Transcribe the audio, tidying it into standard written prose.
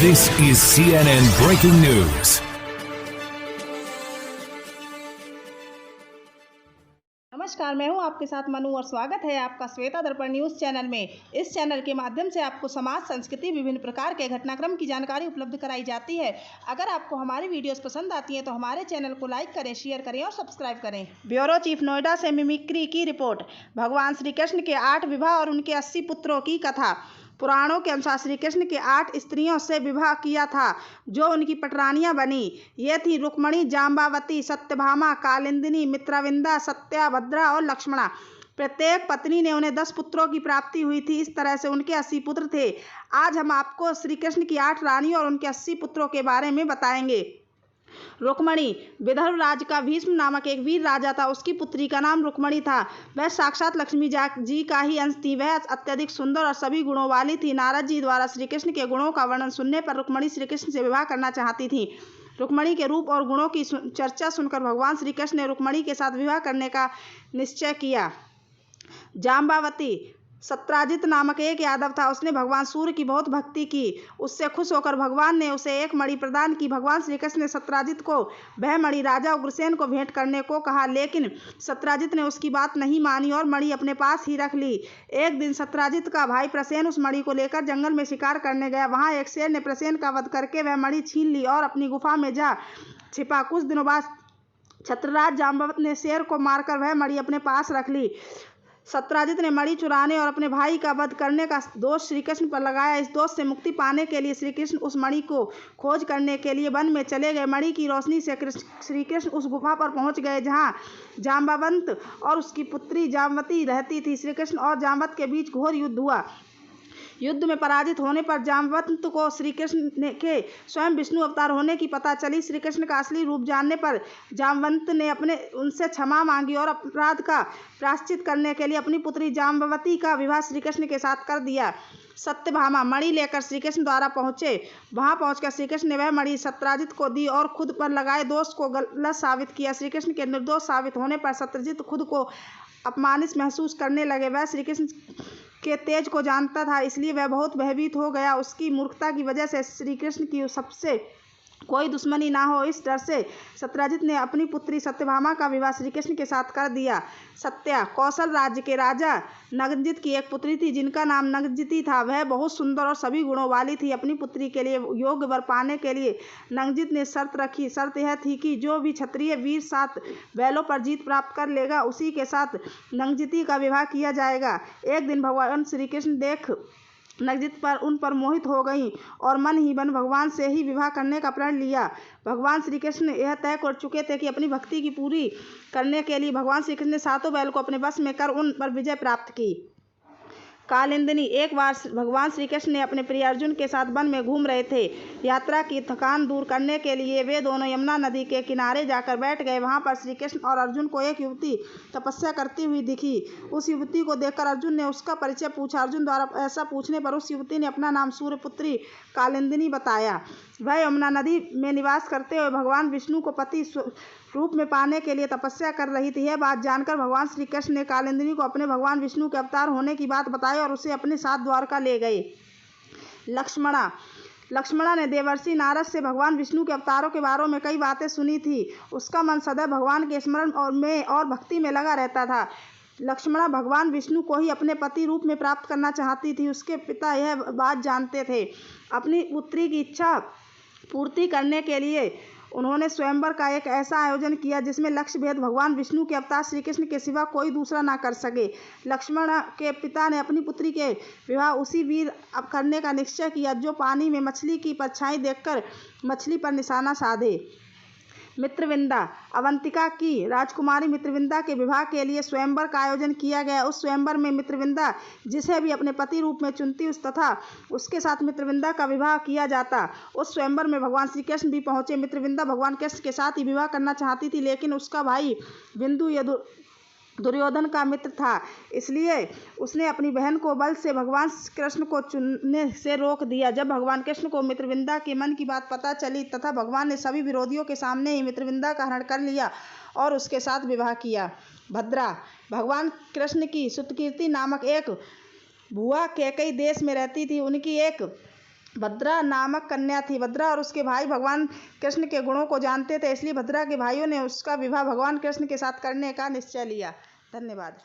This is CNN Breaking News. नमस्कार, मैं हूं आपके साथ मनु और स्वागत है आपका श्वेता दर्पण न्यूज़ चैनल में। इस चैनल के माध्यम से आपको समाज, संस्कृति, विभिन्न प्रकार के घटनाक्रम की जानकारी उपलब्ध कराई जाती है। अगर आपको हमारी वीडियोस पसंद आती हैं तो हमारे चैनल को लाइक करें, शेयर करें और सब्सक्राइब करें। ब्यूरो चीफ नोएडा से मिमिक्री की रिपोर्ट। भगवान श्री कृष्ण के 8 विवाह और उनके 80 पुत्रों की कथा। पुराणों के अनुसार श्री कृष्ण के 8 स्त्रियों से विवाह किया था जो उनकी पटरानियां बनी। ये थी रुक्मणी, जाम्बावती, सत्यभामा, कालिंदिनी, मित्रविंदा, सत्या, भद्रा और लक्ष्मणा। प्रत्येक पत्नी ने उन्हें 10 पुत्रों की प्राप्ति हुई थी। इस तरह से उनके 80 पुत्र थे। आज हम आपको श्री कृष्ण की 8 रानियों और उनके 80 पुत्रों के बारे में बताएंगे। रुक्मणी विदर्भ राज्य का भीष्म नामक एक वीर राजा था। उसकी पुत्री का नाम रुक्मणी था। वह साक्षात लक्ष्मी जी का ही अंश थी। वह अत्यधिक सुंदर और सभी गुणों वाली थी। नारद जी द्वारा श्री कृष्ण के गुणों का वर्णन सुनने पर रुक्मणी श्री कृष्ण से विवाह करना चाहती थी। रुक्मणी के रूप और गुणों की चर्चा सुनकर भगवान श्री कृष्ण ने रुक्मणी के साथ विवाह करने का निश्चय किया। जाम्बावती सत्राजित नामक एक यादव था। उसने भगवान सूर्य की बहुत भक्ति की। उससे खुश होकर भगवान ने उसे एक मणि प्रदान की। भगवान श्री कृष्ण ने सत्राजित को वह मणि राजा उग्रसेन को भेंट करने को कहा, लेकिन सत्राजित ने उसकी बात नहीं मानी और मणि अपने पास ही रख ली। एक दिन सत्राजित का भाई प्रसेन उस मणि को लेकर जंगल में शिकार करने गया। वहां एक शेर ने प्रसेन का वध करके वह मणि छीन ली और अपनी गुफा में जा छिपा। कुछ दिनों बाद छत्रराज जाम्बवत ने शेर को मारकर वह मणि अपने पास रख ली। सत्राजित ने मणि चुराने और अपने भाई का वध करने का दोष श्री कृष्ण पर लगाया। इस दोष से मुक्ति पाने के लिए श्री कृष्ण उस मणि को खोज करने के लिए वन में चले गए। मणि की रोशनी से श्री कृष्ण उस गुफा पर पहुंच गए जहां जाम्बवंत और उसकी पुत्री जाम्बवती रहती थी। श्री कृष्ण और जाम्बवत के बीच घोर युद्ध हुआ। युद्ध में पराजित होने पर जाम्बवंत को श्री कृष्ण के स्वयं विष्णु अवतार होने की पता चली। श्री कृष्ण का असली रूप जानने पर जाम्बवंत ने उनसे क्षमा मांगी और अपराध का प्रायश्चित करने के लिए अपनी पुत्री जाम्बवती का विवाह श्री कृष्ण के साथ कर दिया। सत्यभामा मणि लेकर श्री कृष्ण द्वारा पहुंचे। वहां पहुंचकर श्री कृष्ण ने वह मणि सत्राजित को दी और खुद पर लगाए दोष को गलत साबित किया। श्री कृष्ण के निर्दोष साबित होने पर सत्यजित खुद को अपमानित महसूस करने लगे। वह श्री कृष्ण के तेज को जानता था, इसलिए वह बहुत भयभीत हो गया। उसकी मूर्खता की वजह से श्री कृष्ण की सबसे कोई दुश्मनी ना हो, इस डर से सत्राजित ने अपनी पुत्री सत्यभामा का विवाह श्री कृष्ण के साथ कर दिया। सत्या कौशल राज्य के राजा नगजित की एक पुत्री थी जिनका नाम नगजिती था। वह बहुत सुंदर और सभी गुणों वाली थी। अपनी पुत्री के लिए योग्य वर पाने के लिए नगजित ने शर्त रखी। शर्त यह थी कि जो भी क्षत्रिय वीर 7 बैलों पर जीत प्राप्त कर लेगा उसी के साथ नगजिती का विवाह किया जाएगा। एक दिन भगवान श्री कृष्ण देख नगजित पर उन पर मोहित हो गई और मन ही मन भगवान से ही विवाह करने का प्रण लिया। भगवान श्री कृष्ण यह तय कर चुके थे कि अपनी भक्ति की पूरी करने के लिए भगवान श्री कृष्ण ने 7 बैल को अपने वश में कर उन पर विजय प्राप्त की। कालिंदिनी एक बार भगवान श्री कृष्ण ने अपने प्रिय अर्जुन के साथ वन में घूम रहे थे। यात्रा की थकान दूर करने के लिए वे दोनों यमुना नदी के किनारे जाकर बैठ गए। वहां पर श्री कृष्ण और अर्जुन को एक युवती तपस्या करती हुई दिखी। उस युवती को देखकर अर्जुन ने उसका परिचय पूछा। अर्जुन द्वारा ऐसा पूछने पर उस युवती ने अपना नाम सूर्यपुत्री कालिंदिनी बताया। वह यमुना नदी में निवास करते हुए भगवान विष्णु को पति रूप में पाने के लिए तपस्या कर रही थी। यह बात जानकर भगवान श्री कृष्ण ने कालिंदिनी को अपने भगवान विष्णु के अवतार होने की बात बताई और उसे अपने साथ द्वारका ले गए। लक्ष्मणा ने देवर्षि नारद से भगवान विष्णु के अवतारों के बारे में कई बातें सुनी थी। उसका मन सदैव भगवान के स्मरण और भक्ति में लगा रहता था। लक्ष्मणा भगवान विष्णु को ही अपने पति रूप में प्राप्त करना चाहती थी। उसके पिता यह बात जानते थे। अपनी पुत्री की इच्छा पूर्ति करने के लिए उन्होंने स्वयंवर का एक ऐसा आयोजन किया जिसमें लक्ष्य भेद भगवान विष्णु के अवतार श्री कृष्ण के सिवा कोई दूसरा ना कर सके। लक्ष्मण के पिता ने अपनी पुत्री के विवाह उसी वीर करने का निश्चय किया जो पानी में मछली की परछाई देखकर मछली पर निशाना साधे। मित्रविंदा अवंतिका की राजकुमारी मित्रविंदा के विवाह के लिए स्वयंवर का आयोजन किया गया। उस स्वयंवर में मित्रविंदा जिसे भी अपने पति रूप में चुनती तथा उसके साथ मित्रविंदा का विवाह किया जाता। उस स्वयंवर में भगवान श्री कृष्ण भी पहुंचे। मित्रविंदा भगवान कृष्ण के साथ ही विवाह करना चाहती थी, लेकिन उसका भाई बिंदु दुर्योधन का मित्र था, इसलिए उसने अपनी बहन को बल से भगवान कृष्ण को चुनने से रोक दिया। जब भगवान कृष्ण को मित्रविंदा के मन की बात पता चली तथा भगवान ने सभी विरोधियों के सामने ही मित्रविंदा का हरण कर लिया और उसके साथ विवाह किया। भद्रा भगवान कृष्ण की सुतकीर्ति नामक एक भुआ कैकई देश में रहती थी। उनकी एक भद्रा नामक कन्या थी। भद्रा और उसके भाई भगवान कृष्ण के गुणों को जानते थे, इसलिए भद्रा के भाइयों ने उसका विवाह भगवान कृष्ण के साथ करने का निश्चय लिया। धन्यवाद।